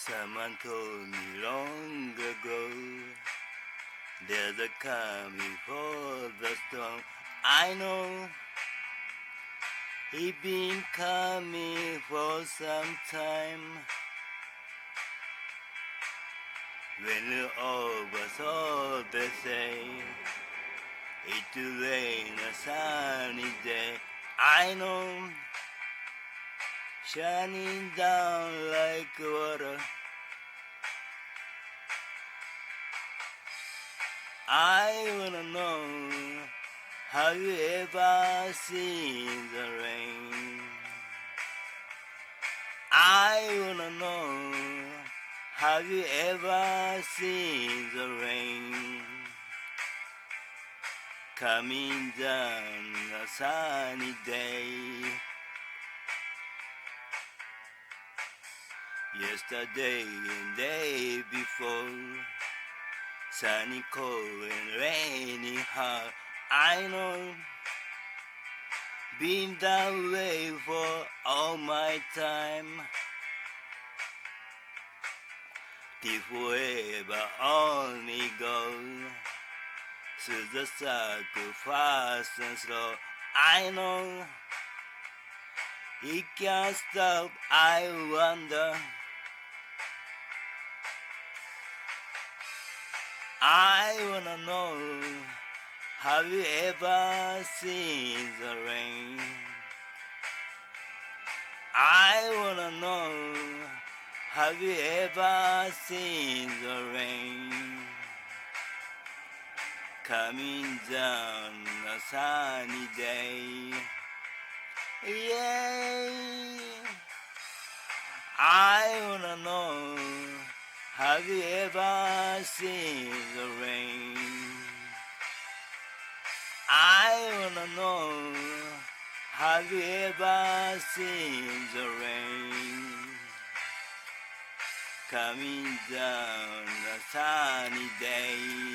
Someone told me long ago, there's a calm before the storm. I know it's been coming for some time. When it's over, so they say, it will rain a sunny day. I know, shining down like water. I wanna know, have you ever seen the rain? I wanna know, have you ever seen the rain? Coming down a sunny day. Yesterday and day before, sunny, cold and rainy hard. I know, been that way for all my time. Till forever only go through the circle, fast and slow. I know, it can't stop. I wonder, I wanna know, have you ever seen the rain? I wanna know, have you ever seen the rain? Coming down a sunny day. Yeah, I wanna know, have you ever seen the rain? I wanna know, have you ever seen the rain? Coming down a sunny day.